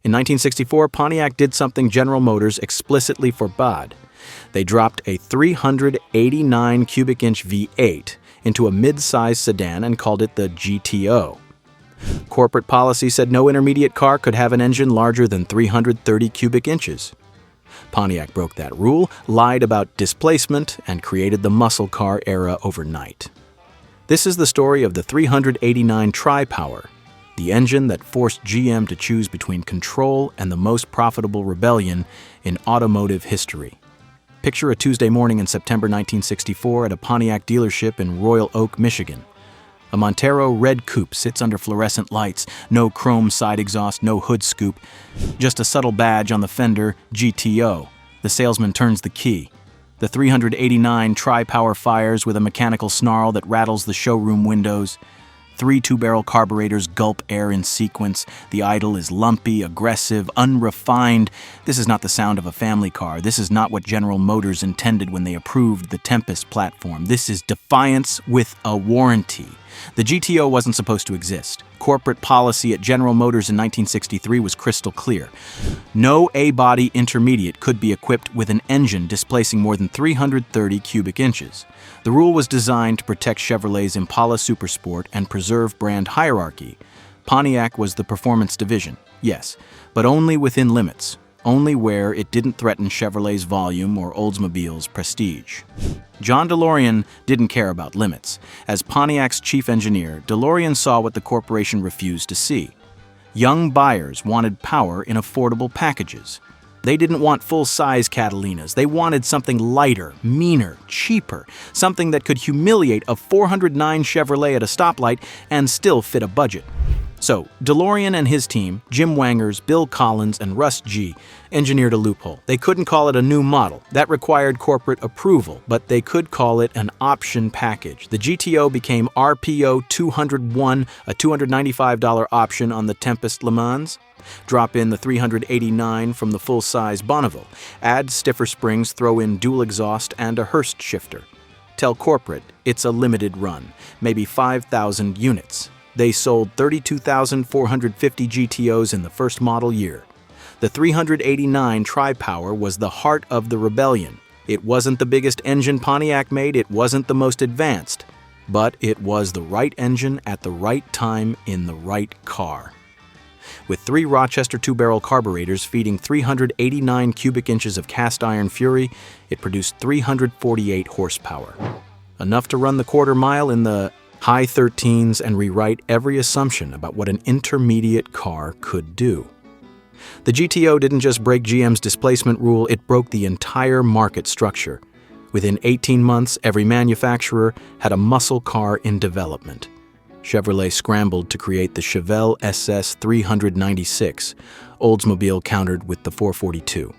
In 1964, Pontiac did something General Motors explicitly forbade. They dropped a 389 cubic inch V8 into a mid-size sedan and called it the GTO. Corporate policy said no intermediate car could have an engine larger than 330 cubic inches. Pontiac broke that rule, lied about displacement, and created the muscle car era overnight. This is the story of the 389 Tri Power, the engine that forced GM to choose between control and the most profitable rebellion in automotive history. Picture a Tuesday morning in September 1964 at a Pontiac dealership in Royal Oak, Michigan. A Montero red coupe sits under fluorescent lights, no chrome side exhaust, no hood scoop, just a subtle badge on the fender, GTO. The salesman turns the key. The 389 Tri Power fires with a mechanical snarl that rattles the showroom windows. 3 two-barrel carburetors gulp air in sequence. The idle is lumpy, aggressive, unrefined. This is not the sound of a family car. This is not what General Motors intended when they approved the Tempest platform. This is defiance with a warranty. The GTO wasn't supposed to exist. Corporate policy at General Motors in 1963 was crystal clear. No A-body intermediate could be equipped with an engine displacing more than 330 cubic inches. The rule was designed to protect Chevrolet's Impala Super Sport and preserve brand hierarchy. Pontiac was the performance division, yes, but only within limits, only where it didn't threaten Chevrolet's volume or Oldsmobile's prestige. John DeLorean didn't care about limits. As Pontiac's chief engineer, DeLorean saw what the corporation refused to see. Young buyers wanted power in affordable packages. They didn't want full-size Catalinas. They wanted something lighter, meaner, cheaper, something that could humiliate a 409 Chevrolet at a stoplight and still fit a budget. So, DeLorean and his team, Jim Wangers, Bill Collins, and Russ G., engineered a loophole. They couldn't call it a new model. That required corporate approval, but they could call it an option package. The GTO became RPO 201, a $295 option on the Tempest Le Mans. Drop in the 389 from the full-size Bonneville. Add stiffer springs, throw in dual exhaust and a Hurst shifter. Tell corporate it's a limited run, maybe 5,000 units. They sold 32,450 GTOs in the first model year. The 389 Tri Power was the heart of the rebellion. It wasn't the biggest engine Pontiac made, it wasn't the most advanced, but it was the right engine at the right time in the right car. With 3 Rochester two-barrel carburetors feeding 389 cubic inches of cast iron fury, it produced 348 horsepower. Enough to run the quarter mile in the high 13s and rewrite every assumption about what an intermediate car could do. The GTO didn't just break GM's displacement rule, it broke the entire market structure. Within 18 months, every manufacturer had a muscle car in development. Chevrolet scrambled to create the Chevelle SS 396. Oldsmobile countered with the 442.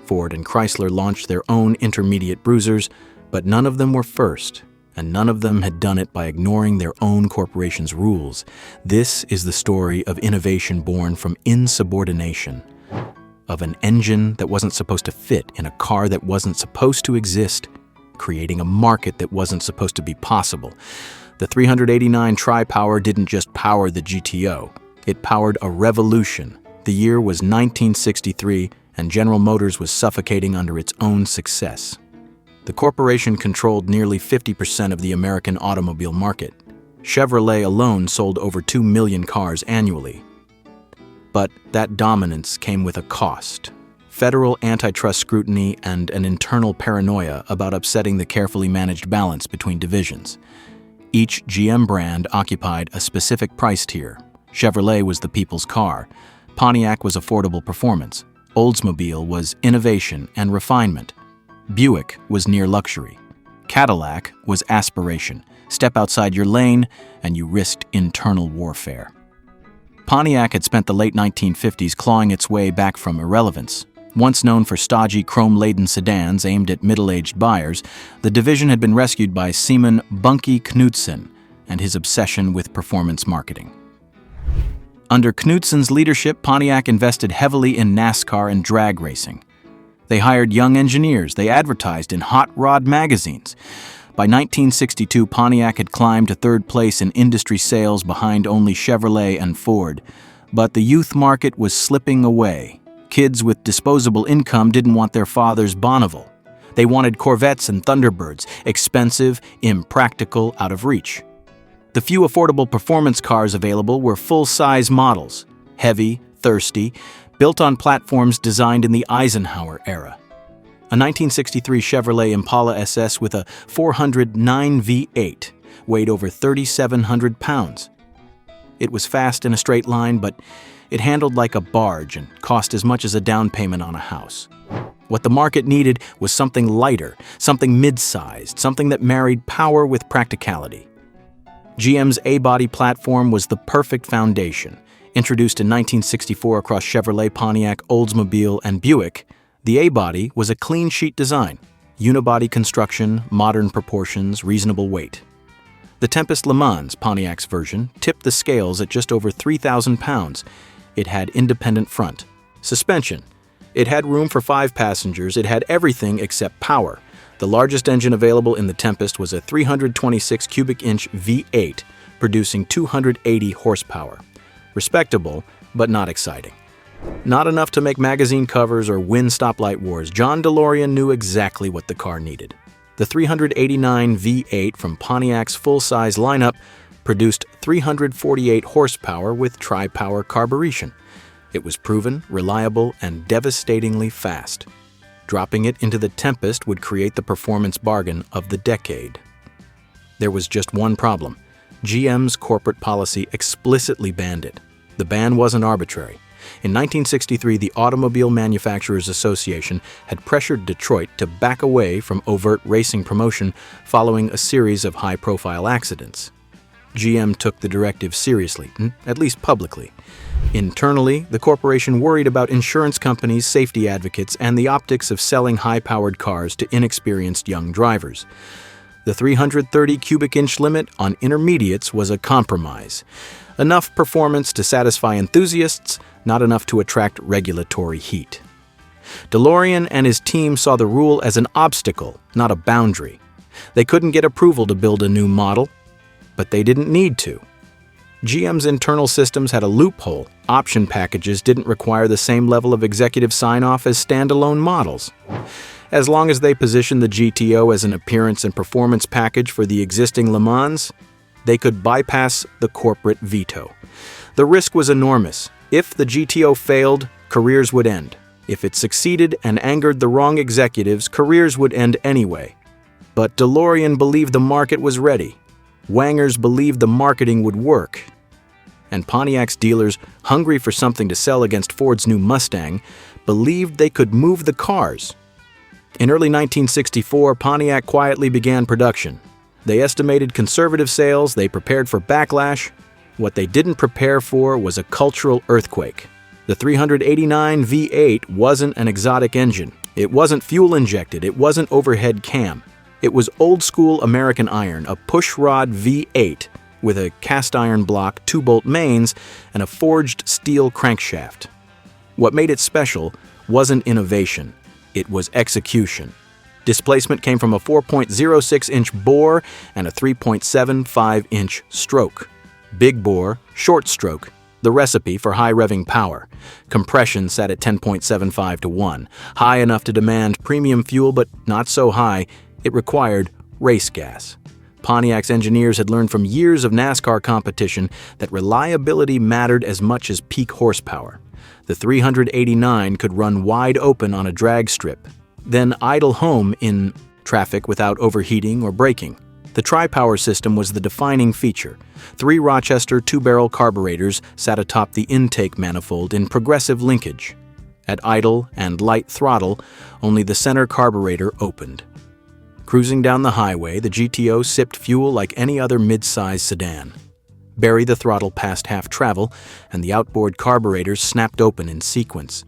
Ford and Chrysler launched their own intermediate bruisers, but none of them were first. And none of them had done it by ignoring their own corporation's rules. This is the story of innovation born from insubordination, of an engine that wasn't supposed to fit in a car that wasn't supposed to exist, creating a market that wasn't supposed to be possible. The 389 Tri Power didn't just power the GTO, it powered a revolution. The year was 1963, and General Motors was suffocating under its own success. The corporation controlled nearly 50% of the American automobile market. Chevrolet alone sold over 2 million cars annually. But that dominance came with a cost. Federal antitrust scrutiny and an internal paranoia about upsetting the carefully managed balance between divisions. Each GM brand occupied a specific price tier. Chevrolet was the people's car. Pontiac was affordable performance. Oldsmobile was innovation and refinement. Buick was near luxury. Cadillac was aspiration. Step outside your lane, and you risked internal warfare. Pontiac had spent the late 1950s clawing its way back from irrelevance. Once known for stodgy, chrome-laden sedans aimed at middle-aged buyers, the division had been rescued by Seaman Bunky Knudsen and his obsession with performance marketing. Under Knudsen's leadership, Pontiac invested heavily in NASCAR and drag racing. They hired young engineers. They advertised in hot rod magazines. By 1962, Pontiac had climbed to third place in industry sales behind only Chevrolet and Ford. But the youth market was slipping away. Kids with disposable income didn't want their father's Bonneville. They wanted Corvettes and Thunderbirds, expensive, impractical, out of reach. The few affordable performance cars available were full-size models, heavy, thirsty, built on platforms designed in the Eisenhower era. A 1963 Chevrolet Impala SS with a 409 V8 weighed over 3,700 pounds. It was fast in a straight line, but it handled like a barge and cost as much as a down payment on a house. What the market needed was something lighter, something mid-sized, something that married power with practicality. GM's A-body platform was the perfect foundation. Introduced in 1964 across Chevrolet, Pontiac, Oldsmobile, and Buick, the A-body was a clean-sheet design, unibody construction, modern proportions, reasonable weight. The Tempest Le Mans, Pontiac's version, tipped the scales at just over 3,000 pounds. It had independent front. Suspension. It had room for 5 passengers. It had everything except power. The largest engine available in the Tempest was a 326 cubic inch V8, producing 280 horsepower. Respectable, but not exciting. Not enough to make magazine covers or win stoplight wars. John DeLorean knew exactly what the car needed. The 389 V8 from Pontiac's full-size lineup produced 348 horsepower with Tri Power carburetion. It was proven, reliable, and devastatingly fast. Dropping it into the Tempest would create the performance bargain of the decade. There was just one problem. GM's corporate policy explicitly banned it. The ban wasn't arbitrary. In 1963, the Automobile Manufacturers Association had pressured Detroit to back away from overt racing promotion following a series of high-profile accidents. GM took the directive seriously, at least publicly. Internally, the corporation worried about insurance companies, safety advocates, and the optics of selling high-powered cars to inexperienced young drivers. The 330 cubic inch limit on intermediates was a compromise. Enough performance to satisfy enthusiasts, not enough to attract regulatory heat. DeLorean and his team saw the rule as an obstacle, not a boundary. They couldn't get approval to build a new model, but they didn't need to. GM's internal systems had a loophole. Option packages didn't require the same level of executive sign-off as standalone models. As long as they positioned the GTO as an appearance and performance package for the existing Le Mans, they could bypass the corporate veto. The risk was enormous. If the GTO failed, careers would end. If it succeeded and angered the wrong executives, careers would end anyway. But DeLorean believed the market was ready. Wangers believed the marketing would work. And Pontiac's dealers, hungry for something to sell against Ford's new Mustang, believed they could move the cars. In early 1964, Pontiac quietly began production. They estimated conservative sales, they prepared for backlash. What they didn't prepare for was a cultural earthquake. The 389 V8 wasn't an exotic engine. It wasn't fuel-injected. It wasn't overhead cam. It was old-school American iron, a pushrod V8 with a cast-iron block, 2-bolt mains, and a forged steel crankshaft. What made it special wasn't innovation. It was execution. Displacement came from a 4.06-inch bore and a 3.75-inch stroke. Big bore, short stroke, the recipe for high-revving power. Compression sat at 10.75 to 1, high enough to demand premium fuel, but not so high it required race gas. Pontiac's engineers had learned from years of NASCAR competition that reliability mattered as much as peak horsepower. The 389 could run wide open on a drag strip, then idle home in traffic without overheating or braking. The Tri Power system was the defining feature. 3 Rochester 2-barrel carburetors sat atop the intake manifold in progressive linkage. At idle and light throttle, only the center carburetor opened. Cruising down the highway, the GTO sipped fuel like any other mid-size sedan. Bury the throttle past half travel, and the outboard carburetors snapped open in sequence.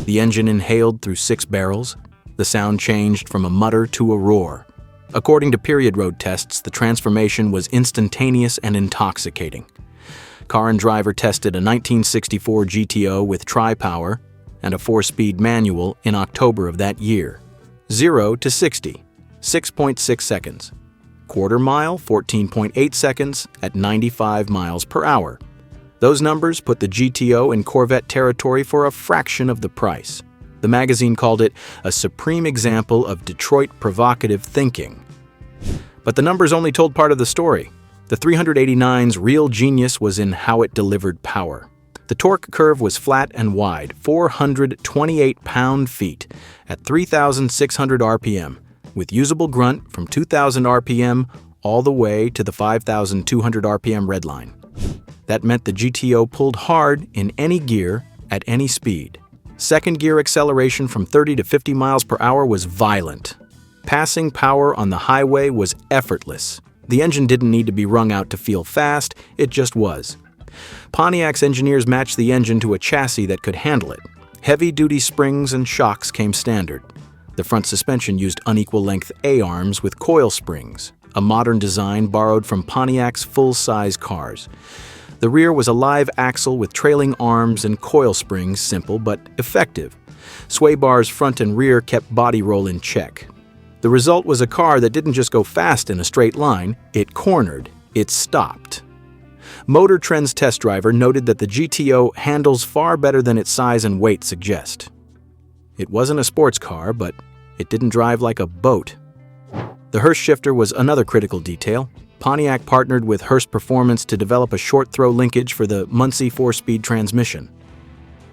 The engine inhaled through 6 barrels. The sound changed from a mutter to a roar. According to period road tests, the transformation was instantaneous and intoxicating. Car and Driver tested a 1964 GTO with Tri Power and a 4-speed manual in October of that year. 0 to 60, 6.6 seconds. Quarter mile, 14.8 seconds at 95 miles per hour. Those numbers put the GTO in Corvette territory for a fraction of the price. The magazine called it a supreme example of Detroit provocative thinking. But the numbers only told part of the story. The 389's real genius was in how it delivered power. The torque curve was flat and wide, 428 pound-feet at 3,600 RPM, with usable grunt from 2,000 RPM all the way to the 5,200 RPM redline. That meant the GTO pulled hard in any gear at any speed. Second gear acceleration from 30 to 50 miles per hour was violent. Passing power on the highway was effortless. The engine didn't need to be wrung out to feel fast, it just was. Pontiac's engineers matched the engine to a chassis that could handle it. Heavy-duty springs and shocks came standard. The front suspension used unequal-length A-arms with coil springs, a modern design borrowed from Pontiac's full-size cars. The rear was a live axle with trailing arms and coil springs, simple but effective. Sway bars front and rear kept body roll in check. The result was a car that didn't just go fast in a straight line, it cornered, it stopped. Motor Trend's test driver noted that the GTO handles far better than its size and weight suggest. It wasn't a sports car, but it didn't drive like a boat. The Hurst shifter was another critical detail. Pontiac partnered with Hurst Performance to develop a short-throw linkage for the Muncie 4-speed transmission.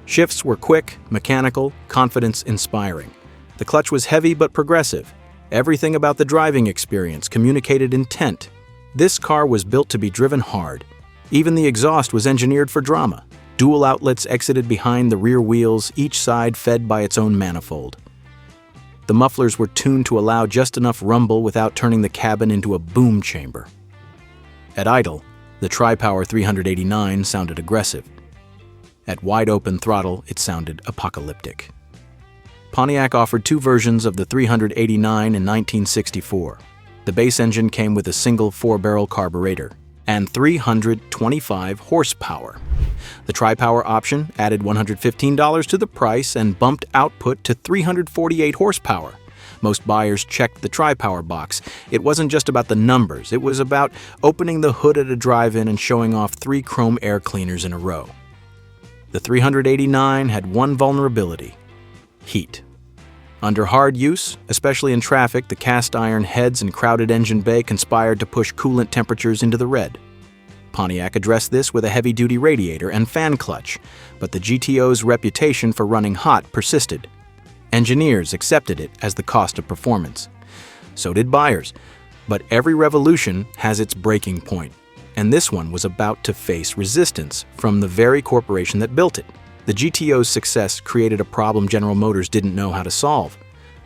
Shifts were quick, mechanical, confidence-inspiring. The clutch was heavy but progressive. Everything about the driving experience communicated intent. This car was built to be driven hard. Even the exhaust was engineered for drama. Dual outlets exited behind the rear wheels, each side fed by its own manifold. The mufflers were tuned to allow just enough rumble without turning the cabin into a boom chamber. At idle, the Tri Power 389 sounded aggressive. At wide-open throttle, it sounded apocalyptic. Pontiac offered two versions of the 389 in 1964. The base engine came with a single 4-barrel carburetor and 325 horsepower. The Tri Power option added $115 to the price and bumped output to 348 horsepower. Most buyers checked the Tri Power box. It wasn't just about the numbers, it was about opening the hood at a drive-in and showing off 3 chrome air cleaners in a row. The 389 had one vulnerability: heat. Under hard use, especially in traffic, the cast iron heads and crowded engine bay conspired to push coolant temperatures into the red. Pontiac addressed this with a heavy-duty radiator and fan clutch, but the GTO's reputation for running hot persisted. Engineers accepted it as the cost of performance. So did buyers. But every revolution has its breaking point, and this one was about to face resistance from the very corporation that built it. The GTO's success created a problem General Motors didn't know how to solve.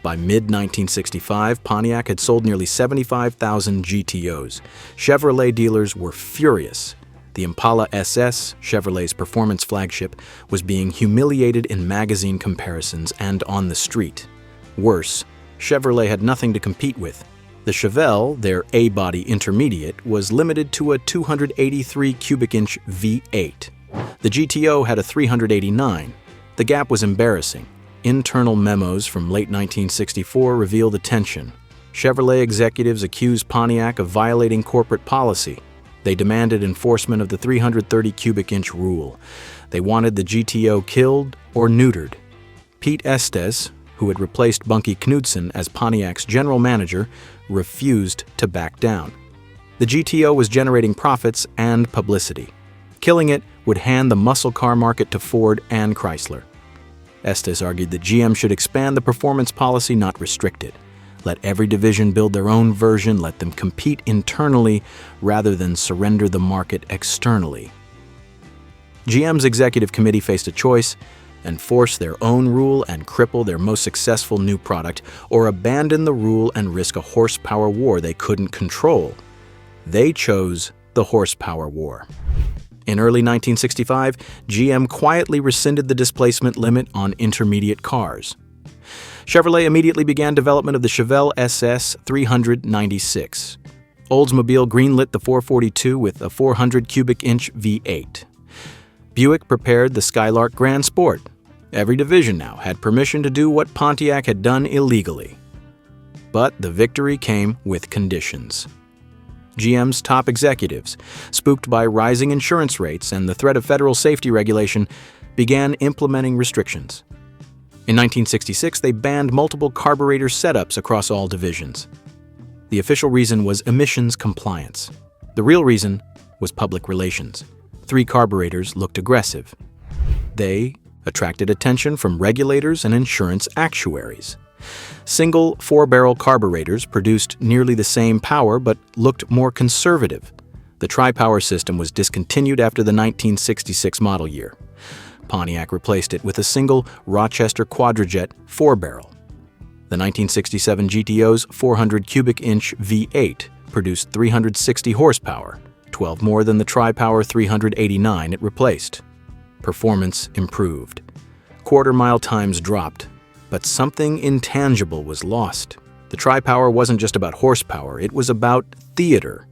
By mid-1965, Pontiac had sold nearly 75,000 GTOs. Chevrolet dealers were furious. The Impala SS, Chevrolet's performance flagship, was being humiliated in magazine comparisons and on the street. Worse, Chevrolet had nothing to compete with. The Chevelle, their A-body intermediate, was limited to a 283 cubic inch V8. The GTO had a 389. The gap was embarrassing. Internal memos from late 1964 reveal the tension. Chevrolet executives accused Pontiac of violating corporate policy. They demanded enforcement of the 330 cubic inch rule. They wanted the GTO killed or neutered. Pete Estes, who had replaced Bunky Knudsen as Pontiac's general manager, refused to back down. The GTO was generating profits and publicity. Killing it would hand the muscle car market to Ford and Chrysler. Estes argued that GM should expand the performance policy, not restrict it. Let every division build their own version, let them compete internally rather than surrender the market externally. GM's executive committee faced a choice: enforce their own rule and cripple their most successful new product, or abandon the rule and risk a horsepower war they couldn't control. They chose the horsepower war. In early 1965, GM quietly rescinded the displacement limit on intermediate cars. Chevrolet immediately began development of the Chevelle SS 396. Oldsmobile greenlit the 442 with a 400 cubic inch V8. Buick prepared the Skylark Grand Sport. Every division now had permission to do what Pontiac had done illegally. But the victory came with conditions. GM's top executives, spooked by rising insurance rates and the threat of federal safety regulation, began implementing restrictions. In 1966, they banned multiple carburetor setups across all divisions. The official reason was emissions compliance. The real reason was public relations. 3 carburetors looked aggressive. They attracted attention from regulators and insurance actuaries. Single 4-barrel carburetors produced nearly the same power but looked more conservative. The Tri Power system was discontinued after the 1966 model year. Pontiac replaced it with a single Rochester Quadrajet 4-barrel. The 1967 GTO's 400 cubic inch V8 produced 360 horsepower, 12 more than the Tri Power 389 it replaced. Performance improved. Quarter-mile times dropped, but something intangible was lost. The Tri Power wasn't just about horsepower, it was about theater.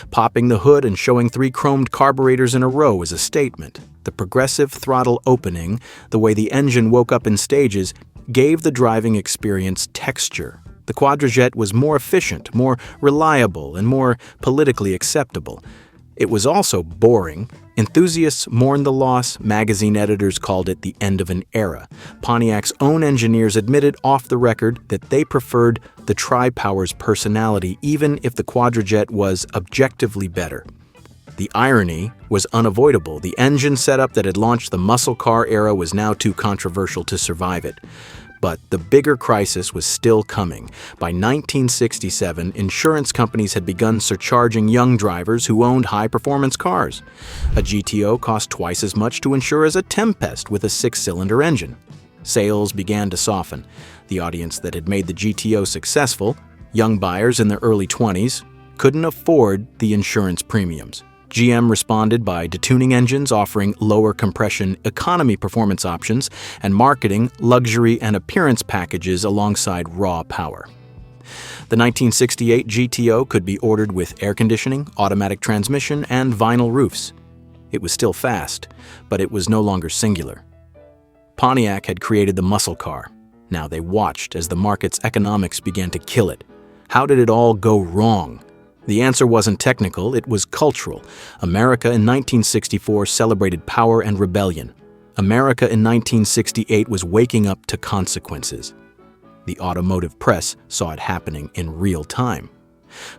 Popping the hood and showing 3 chromed carburetors in a row was a statement. The progressive throttle opening, the way the engine woke up in stages, gave the driving experience texture. The Quadrajet was more efficient, more reliable, and more politically acceptable. It was also boring. Enthusiasts mourned the loss. Magazine editors called it the end of an era. Pontiac's own engineers admitted off the record that they preferred the Tri Power's personality, even if the Quadrajet was objectively better. The irony was unavoidable. The engine setup that had launched the muscle car era was now too controversial to survive it. But the bigger crisis was still coming. By 1967, insurance companies had begun surcharging young drivers who owned high-performance cars. A GTO cost twice as much to insure as a Tempest with a 6-cylinder engine. Sales began to soften. The audience that had made the GTO successful, young buyers in their early 20s, couldn't afford the insurance premiums. GM responded by detuning engines, offering lower compression economy performance options, and marketing luxury and appearance packages alongside raw power. The 1968 GTO could be ordered with air conditioning, automatic transmission, and vinyl roofs. It was still fast, but it was no longer singular. Pontiac had created the muscle car. Now they watched as the market's economics began to kill it. How did it all go wrong? The answer wasn't technical, it was cultural. America in 1964 celebrated power and rebellion. America in 1968 was waking up to consequences. The automotive press saw it happening in real time.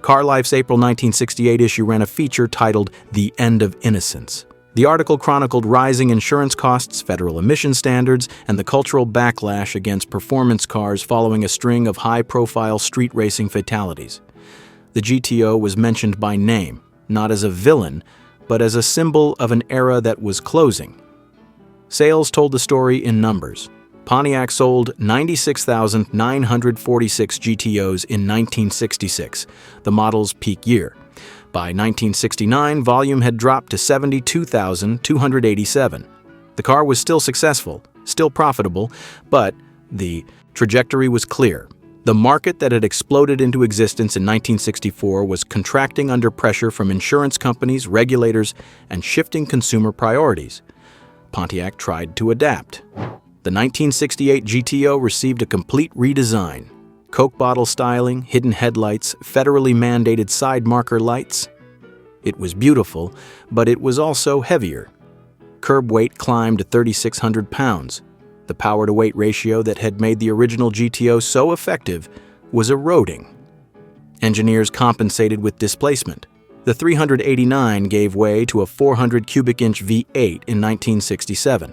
Car Life's April 1968 issue ran a feature titled "The End of Innocence." The article chronicled rising insurance costs, federal emission standards, and the cultural backlash against performance cars following a string of high-profile street racing fatalities. The GTO was mentioned by name, not as a villain, but as a symbol of an era that was closing. Sales told the story in numbers. Pontiac sold 96,946 GTOs in 1966, the model's peak year. By 1969, volume had dropped to 72,287. The car was still successful, still profitable, but the trajectory was clear. The market that had exploded into existence in 1964 was contracting under pressure from insurance companies, regulators, and shifting consumer priorities. Pontiac tried to adapt. The 1968 GTO received a complete redesign. Coke bottle styling, hidden headlights, federally mandated side marker lights. It was beautiful, but it was also heavier. Curb weight climbed to 3,600 pounds. The power-to-weight ratio that had made the original GTO so effective was eroding. Engineers compensated with displacement. The 389 gave way to a 400 cubic inch V8 in 1967.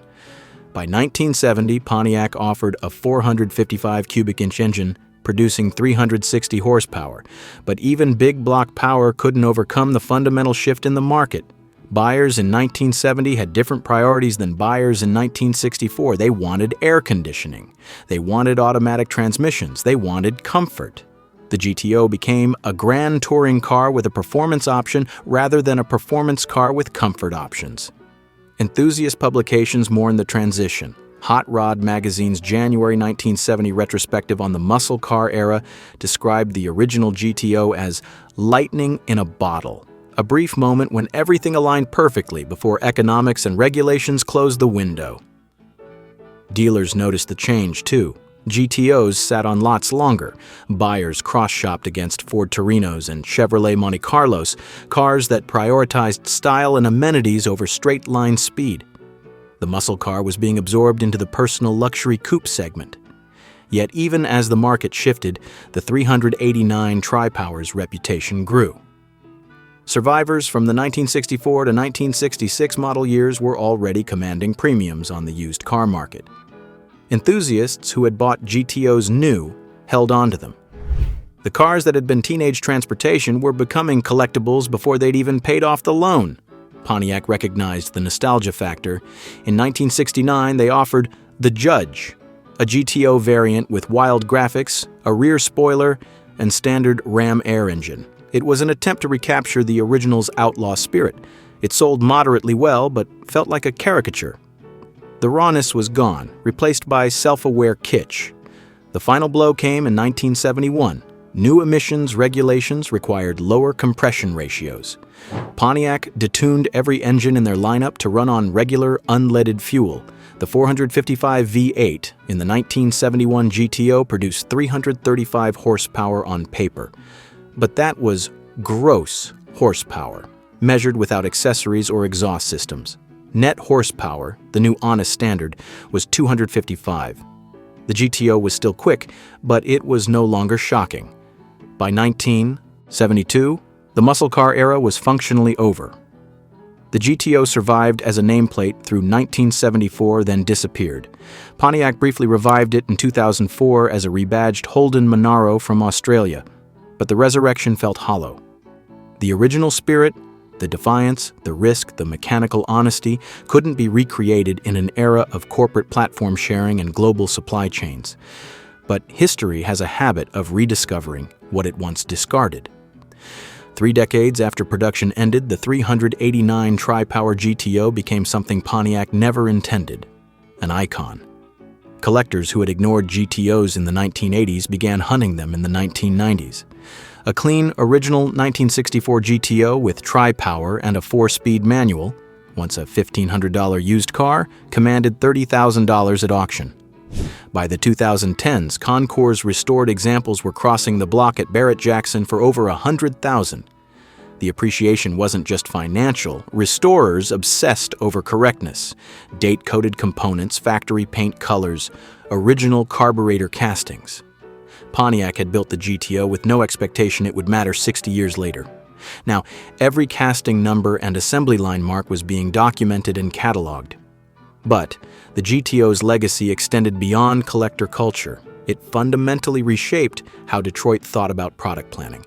By 1970, Pontiac offered a 455 cubic inch engine, producing 360 horsepower. But even big block power couldn't overcome the fundamental shift in the market. Buyers in 1970 had different priorities than buyers in 1964. They wanted air conditioning. They wanted automatic transmissions. They wanted comfort. The GTO became a grand touring car with a performance option rather than a performance car with comfort options. Enthusiast publications mourned the transition. Hot Rod magazine's January 1970 retrospective on the muscle car era described the original GTO as lightning in a bottle. A brief moment when everything aligned perfectly before economics and regulations closed the window. Dealers noticed the change, too. GTOs sat on lots longer. Buyers cross-shopped against Ford Torinos and Chevrolet Monte Carlos, cars that prioritized style and amenities over straight-line speed. The muscle car was being absorbed into the personal luxury coupe segment. Yet even as the market shifted, the 389 Tri Power's reputation grew. Survivors from the 1964 to 1966 model years were already commanding premiums on the used car market. Enthusiasts who had bought GTOs new held on to them. The cars that had been teenage transportation were becoming collectibles before they'd even paid off the loan. Pontiac recognized the nostalgia factor. In 1969, they offered the Judge, a GTO variant with wild graphics, a rear spoiler, and standard Ram air engine. It was an attempt to recapture the original's outlaw spirit. It sold moderately well, but felt like a caricature. The rawness was gone, replaced by self-aware kitsch. The final blow came in 1971. New emissions regulations required lower compression ratios. Pontiac detuned every engine in their lineup to run on regular, unleaded fuel. The 455 V8 in the 1971 GTO produced 335 horsepower on paper. But that was gross horsepower, measured without accessories or exhaust systems. Net horsepower, the new honest standard, was 255. The GTO was still quick, but it was no longer shocking. By 1972, the muscle car era was functionally over. The GTO survived as a nameplate through 1974, then disappeared. Pontiac briefly revived it in 2004 as a rebadged Holden Monaro from Australia, but the resurrection felt hollow. The original spirit, the defiance, the risk, the mechanical honesty couldn't be recreated in an era of corporate platform sharing and global supply chains. But history has a habit of rediscovering what it once discarded. 3 decades after production ended, the 389 Tri Power GTO became something Pontiac never intended, an icon. Collectors who had ignored GTOs in the 1980s began hunting them in the 1990s. A clean, original 1964 GTO with Tri Power and a 4-speed manual, once a $1,500 used car, commanded $30,000 at auction. By the 2010s, Concours restored examples were crossing the block at Barrett-Jackson for over $100,000. The appreciation wasn't just financial. Restorers obsessed over correctness. Date-coded components, factory paint colors, original carburetor castings. Pontiac had built the GTO with no expectation it would matter 60 years later. Now, every casting number and assembly line mark was being documented and cataloged. But the GTO's legacy extended beyond collector culture. It fundamentally reshaped how Detroit thought about product planning.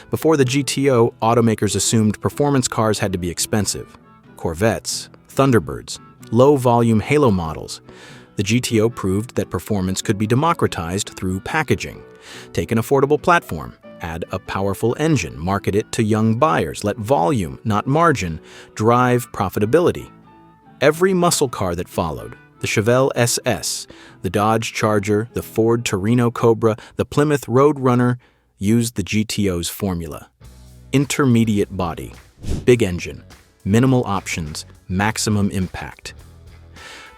Before the GTO, automakers assumed performance cars had to be expensive. Corvettes, Thunderbirds, low-volume halo models. The GTO proved that performance could be democratized through packaging. Take an affordable platform, add a powerful engine, market it to young buyers, let volume, not margin, drive profitability. Every muscle car that followed, the Chevelle SS, the Dodge Charger, the Ford Torino Cobra, the Plymouth Roadrunner, used the GTO's formula. Intermediate body, big engine, minimal options, maximum impact.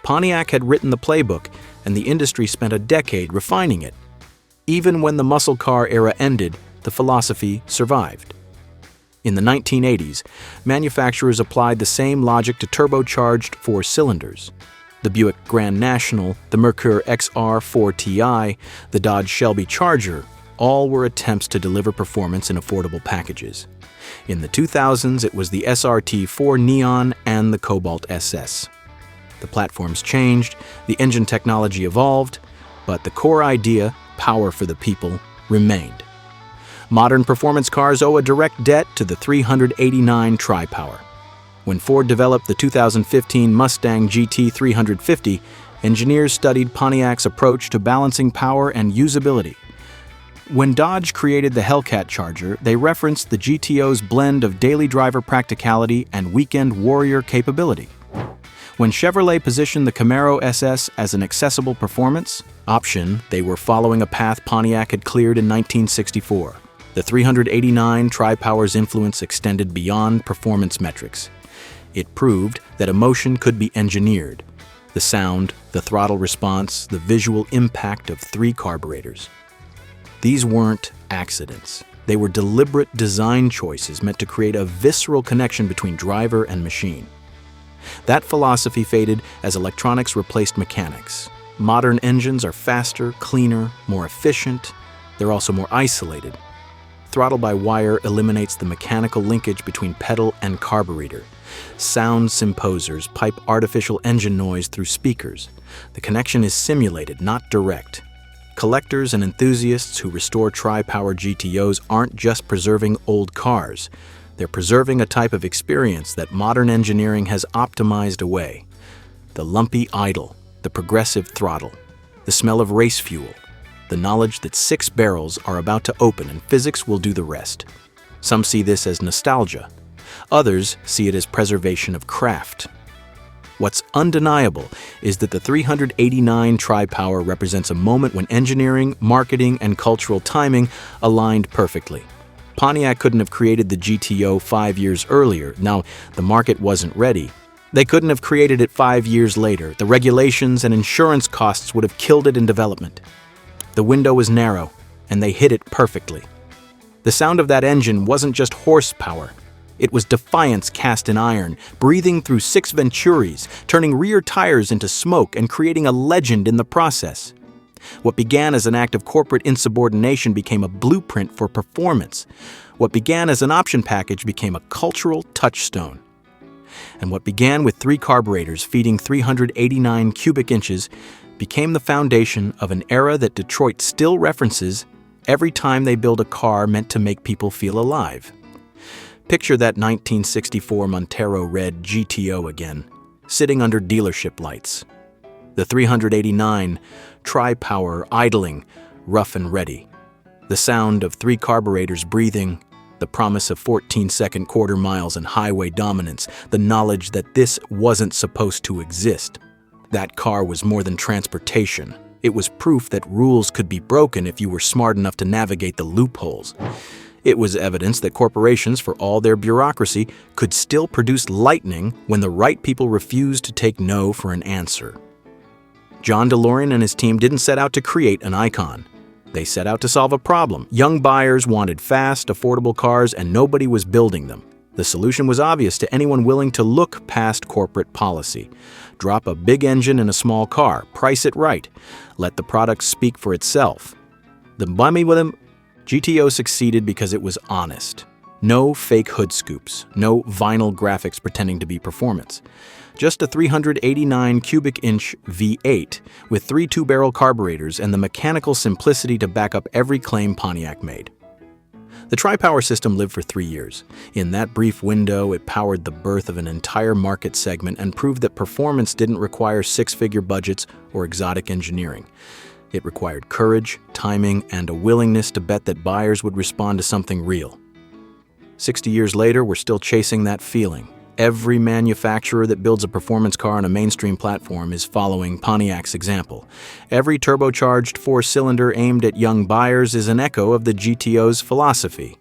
Pontiac had written the playbook, and the industry spent a decade refining it. Even when the muscle car era ended, the philosophy survived. In the 1980s, manufacturers applied the same logic to turbocharged 4 cylinders. The Buick Grand National, the Mercury XR4 Ti, the Dodge Shelby Charger, all were attempts to deliver performance in affordable packages. In the 2000s, it was the SRT4 Neon and the Cobalt SS. The platforms changed, the engine technology evolved, but the core idea, power for the people, remained. Modern performance cars owe a direct debt to the 389 Tri Power. When Ford developed the 2015 Mustang GT 350, engineers studied Pontiac's approach to balancing power and usability. When Dodge created the Hellcat Charger, they referenced the GTO's blend of daily driver practicality and weekend warrior capability. When Chevrolet positioned the Camaro SS as an accessible performance option, they were following a path Pontiac had cleared in 1964. The 389 Tri Power's influence extended beyond performance metrics. It proved that emotion could be engineered. The sound, the throttle response, the visual impact of 3 carburetors. These weren't accidents. They were deliberate design choices meant to create a visceral connection between driver and machine. That philosophy faded as electronics replaced mechanics. Modern engines are faster, cleaner, more efficient. They're also more isolated. Throttle-by-wire eliminates the mechanical linkage between pedal and carburetor. Sound symposers pipe artificial engine noise through speakers. The connection is simulated, not direct. Collectors and enthusiasts who restore Tri Power GTOs aren't just preserving old cars. They're preserving a type of experience that modern engineering has optimized away. The lumpy idle, the progressive throttle, the smell of race fuel, the knowledge that 6 barrels are about to open and physics will do the rest. Some see this as nostalgia. Others see it as preservation of craft. What's undeniable is that the 389 Tri Power represents a moment when engineering, marketing, and cultural timing aligned perfectly. Pontiac couldn't have created the GTO 5 years earlier. Now, the market wasn't ready. They couldn't have created it 5 years later. The regulations and insurance costs would have killed it in development. The window was narrow, and they hit it perfectly. The sound of that engine wasn't just horsepower. It was defiance cast in iron, breathing through 6 Venturis, turning rear tires into smoke and creating a legend in the process. What began as an act of corporate insubordination became a blueprint for performance. What began as an option package became a cultural touchstone. And what began with 3 carburetors feeding 389 cubic inches became the foundation of an era that Detroit still references every time they build a car meant to make people feel alive. Picture that 1964 Montero Red GTO again, sitting under dealership lights. The 389 Tri Power idling, rough and ready. The sound of 3 carburetors breathing, the promise of 14-second quarter miles and highway dominance, the knowledge that this wasn't supposed to exist. That car was more than transportation. It was proof that rules could be broken if you were smart enough to navigate the loopholes. It was evidence that corporations, for all their bureaucracy, could still produce lightning when the right people refused to take no for an answer. John DeLorean and his team didn't set out to create an icon. They set out to solve a problem. Young buyers wanted fast, affordable cars, and nobody was building them. The solution was obvious to anyone willing to look past corporate policy. Drop a big engine in a small car, price it right, let the product speak for itself. The bummy with him, GTO succeeded because it was honest. No fake hood scoops, no vinyl graphics pretending to be performance. Just a 389 cubic inch V8 with 3 two-barrel carburetors and the mechanical simplicity to back up every claim Pontiac made. The Tri Power system lived for 3 years. In that brief window, it powered the birth of an entire market segment and proved that performance didn't require 6-figure budgets or exotic engineering. It required courage, timing, and a willingness to bet that buyers would respond to something real. 60 years later, we're still chasing that feeling. Every manufacturer that builds a performance car on a mainstream platform is following Pontiac's example. Every turbocharged 4-cylinder aimed at young buyers is an echo of the GTO's philosophy.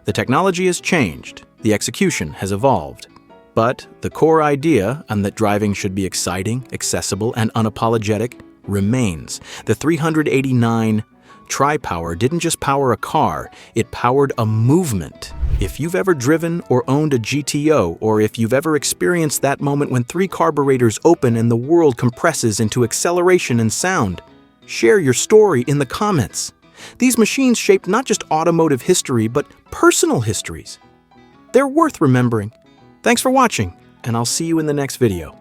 The technology has changed, the execution has evolved. But the core idea, and that driving should be exciting, accessible, and unapologetic, remains. The 389 Tri Power didn't just power a car, it powered a movement. If you've ever driven or owned a GTO, or if you've ever experienced that moment when 3 carburetors open and the world compresses into acceleration and sound, share your story in the comments. These machines shaped not just automotive history, but personal histories. They're worth remembering. Thanks for watching, and I'll see you in the next video.